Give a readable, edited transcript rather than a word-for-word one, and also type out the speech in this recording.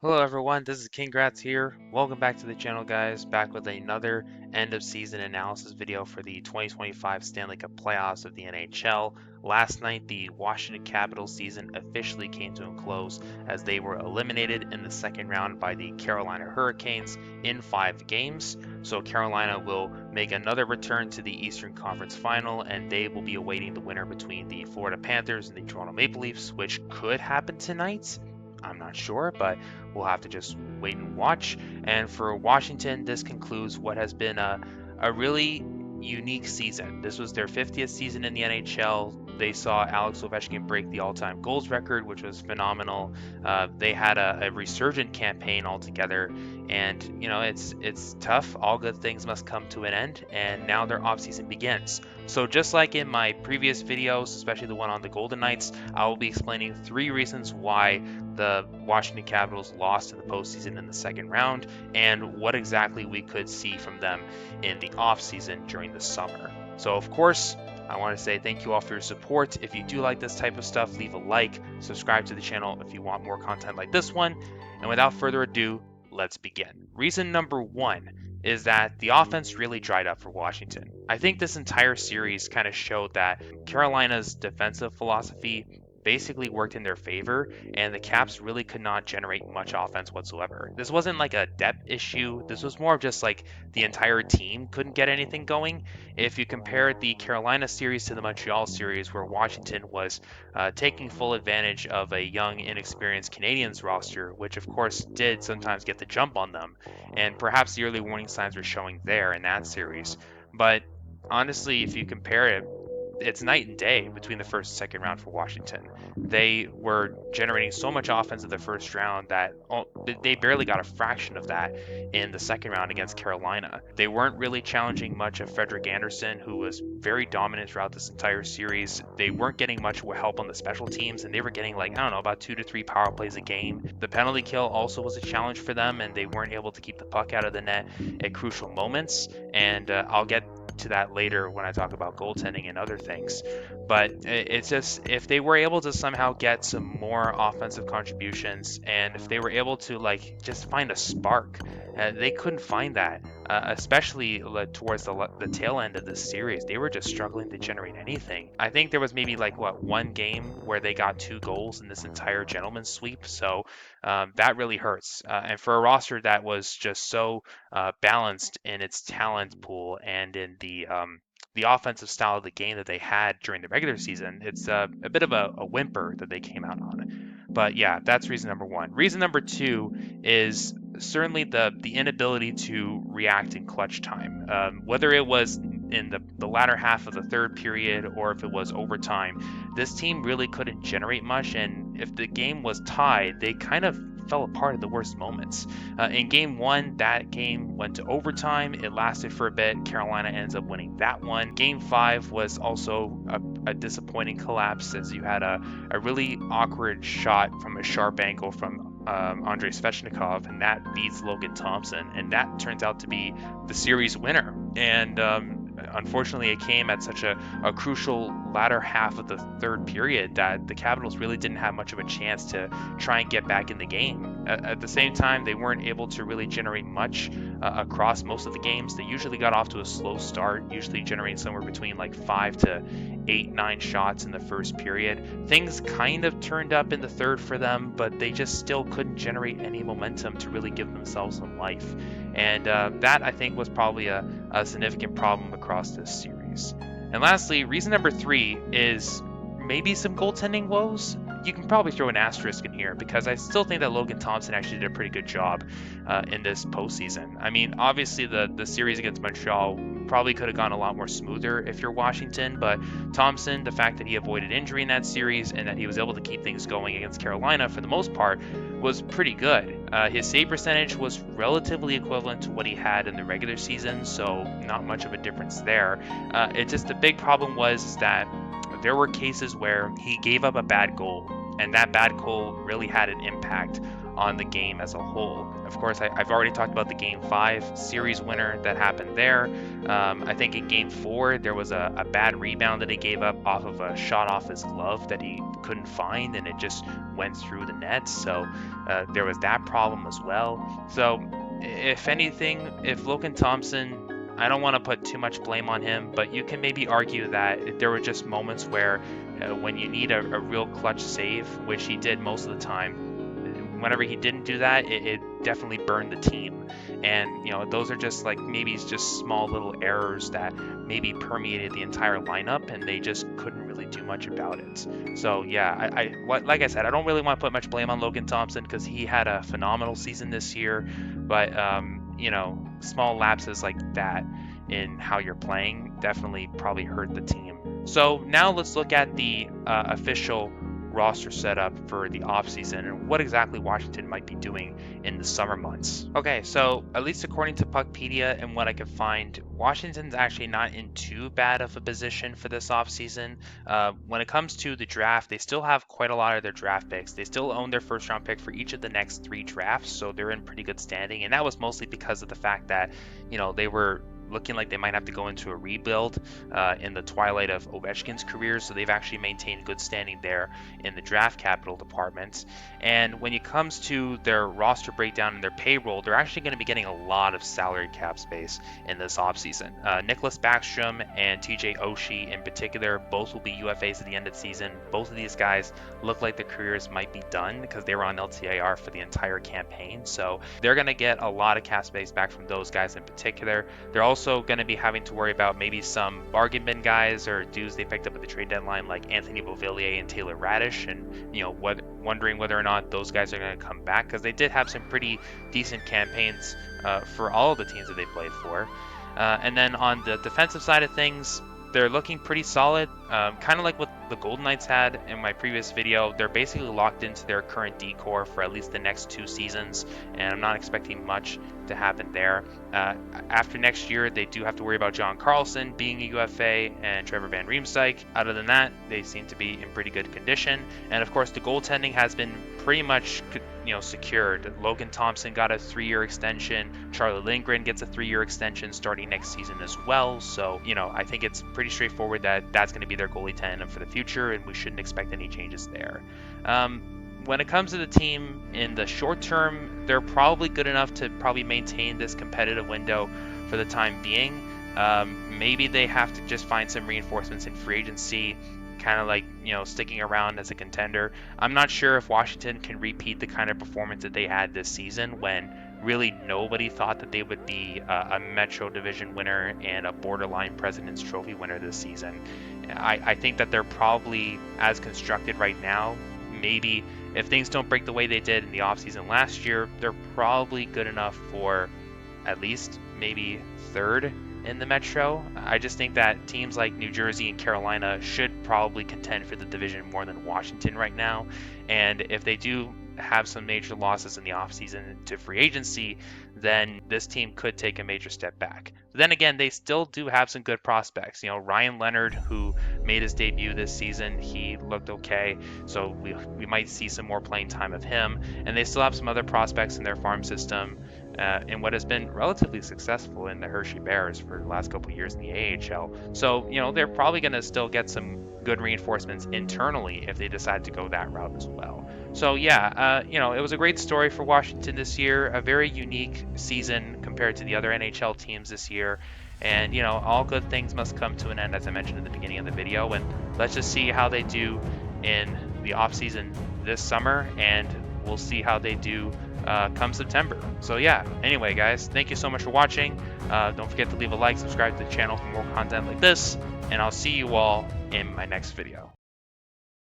Hello everyone, this is Congrats here. Welcome back to the channel guys, back with another end of season analysis video for the 2025 Stanley Cup Playoffs of the NHL. Last night, the Washington Capitals season officially came to a close as they were eliminated in the second round by the Carolina Hurricanes in 5 games. So Carolina will make another return to the Eastern Conference Final and they will be awaiting the winner between the Florida Panthers and the Toronto Maple Leafs, which could happen tonight. I'm not sure, but we'll have to just wait and watch. And for Washington, this concludes what has been a really unique season. This was their 50th season in the NHL. They saw Alex Ovechkin break the all-time goals record, which was phenomenal. They had a resurgent campaign altogether, and it's tough. All good things must come to an end, and now their offseason begins. So just like in my previous videos, especially the one on the Golden Knights, I will be explaining 3 reasons why the Washington Capitals lost in the postseason in the second round, and what exactly we could see from them in the offseason during the summer. So of course, I want to say thank you all for your support. If you do like this type of stuff, leave a like, subscribe to the channel if you want more content like this one, and without further ado, let's begin. Reason number 1 is that the offense really dried up for Washington. I think this entire series kind of showed that Carolina's defensive philosophy basically worked in their favor, and the Caps really could not generate much offense whatsoever. This wasn't like a depth issue, this was more of just like the entire team couldn't get anything going. If you compare the Carolina series to the Montreal series, where Washington was taking full advantage of a young, inexperienced Canadiens roster, which of course did sometimes get the jump on them, and perhaps the early warning signs were showing there in that series. But honestly, if you compare it, it's night and day between the first and second round for Washington. They were generating so much offense in the first round that they barely got a fraction of that in the second round against Carolina. They weren't really challenging much of Frederik Andersen, who was very dominant throughout this entire series. They weren't getting much help on the special teams, and they were getting about 2 to 3 power plays a game. The penalty kill also was a challenge for them, and they weren't able to keep the puck out of the net at crucial moments. And I'll get to that later when I talk about goaltending and other things. But it's just, if they were able to somehow get some more offensive contributions, and if they were able to just find a spark, they couldn't find that, especially towards the tail end of this series. They were just struggling to generate anything. I think there was maybe one game where they got 2 goals in this entire gentleman's sweep. So that really hurts. And for a roster that was just so balanced in its talent pool and in the offensive style of the game that they had during the regular season, it's a bit of a whimper that they came out on. But yeah, that's reason number 1. Reason number 2 is certainly the inability to react in clutch time. Whether it was in the latter half of the third period or if it was overtime, this team really couldn't generate much, and if the game was tied, they kind of fell apart at the worst moments. In game 1, that game went to overtime. It lasted for a bit. Carolina ends up winning that one. Game 5 was also a disappointing collapse, as you had a really awkward shot from a sharp angle from Andrei Svechnikov, and that beats Logan Thompson, and that turns out to be the series winner. And unfortunately, it came at such a crucial latter half of the third period that the Capitals really didn't have much of a chance to try and get back in the game. At the same time, they weren't able to really generate much across most of the games. They usually got off to a slow start, usually generating somewhere between 5 to 8, 9 shots in the first period. Things kind of turned up in the third for them, but they just still couldn't generate any momentum to really give themselves some life. And that, I think, was probably a significant problem across this series. And lastly, reason number 3 is maybe some goaltending woes. You can probably throw an asterisk in here because I still think that Logan Thompson actually did a pretty good job in this postseason. I mean, obviously the series against Montreal probably could have gone a lot more smoother if you're Washington, but Thompson, the fact that he avoided injury in that series and that he was able to keep things going against Carolina for the most part was pretty good. His save percentage was relatively equivalent to what he had in the regular season, so not much of a difference there. It's just the big problem was that there were cases where he gave up a bad goal, and that bad goal really had an impact on the game as a whole. Of course, I've already talked about the Game 5 series winner that happened there. I think in Game 4, there was a bad rebound that he gave up off of a shot off his glove that he couldn't find, and it just went through the net. So there was that problem as well. So if anything, if Logan Thompson, I don't want to put too much blame on him, but you can maybe argue that there were just moments where when you need a real clutch save, which he did most of the time, whenever he didn't do that, it definitely burned the team. And those are just like maybe it's just small little errors that maybe permeated the entire lineup, and they just couldn't really do much about it. So yeah, like I said, I don't really want to put much blame on Logan Thompson because he had a phenomenal season this year, but small lapses like that in how you're playing definitely probably hurt the team. So now let's look at the official roster setup for the offseason and what exactly Washington might be doing in the summer months. Okay, so at least according to Puckpedia and what I could find, Washington's actually not in too bad of a position for this offseason. When it comes to the draft, they still have quite a lot of their draft picks. They still own their first round pick for each of the next 3 drafts, so they're in pretty good standing, and that was mostly because of the fact that they were looking like they might have to go into a rebuild in the twilight of Ovechkin's career, so they've actually maintained good standing there in the draft capital department. And when it comes to their roster breakdown and their payroll, they're actually going to be getting a lot of salary cap space in this offseason. Nicholas Backstrom and TJ Oshie in particular, both will be UFAs at the end of the season. Both of these guys look like their careers might be done because they were on LTIR for the entire campaign, so they're going to get a lot of cap space back from those guys in particular. They're also going to be having to worry about maybe some bargain bin guys or dudes they picked up at the trade deadline like Anthony Beauvillier and Taylor Radish, and wondering whether or not those guys are going to come back because they did have some pretty decent campaigns for all of the teams that they played for. And then on the defensive side of things, they're looking pretty solid, kind of like what the Golden Knights had in my previous video. They're basically locked into their current D-core for at least the next 2 seasons, and I'm not expecting much to happen there. After next year, they do have to worry about John Carlson being a UFA and Trevor Van Riemsdyk. Other than that, they seem to be in pretty good condition. And of course, the goaltending has been pretty much secured. Logan Thompson got a 3-year extension. Charlie Lindgren gets a 3-year extension starting next season as well. So I think it's pretty straightforward that that's going to be their goalie tandem for the future, and we shouldn't expect any changes there. When it comes to the team in the short term, they're probably good enough to probably maintain this competitive window for the time being. Maybe they have to just find some reinforcements in free agency, kind of like sticking around as a contender. I'm not sure if Washington can repeat the kind of performance that they had this season when really nobody thought that they would be a Metro Division winner and a borderline President's Trophy winner this season. I think that they're probably as constructed right now. Maybe if things don't break the way they did in the offseason last year, they're probably good enough for at least maybe 3rd in the Metro. I just think that teams like New Jersey and Carolina should probably contend for the division more than Washington right now. And if they do have some major losses in the offseason to free agency, then this team could take a major step back. But then again, they still do have some good prospects. Ryan Leonard, who made his debut this season, he looked okay, so we might see some more playing time of him. And they still have some other prospects in their farm system in what has been relatively successful in the Hershey Bears for the last couple of years in the AHL. So, they're probably going to still get some good reinforcements internally if they decide to go that route as well. So yeah, it was a great story for Washington this year, a very unique season compared to the other NHL teams this year. And, all good things must come to an end, as I mentioned in the beginning of the video. And let's just see how they do in the offseason this summer, and we'll see how they do come September. So yeah, anyway guys, thank you so much for watching. Don't forget to leave a like, subscribe to the channel for more content like this, and I'll see you all in my next video.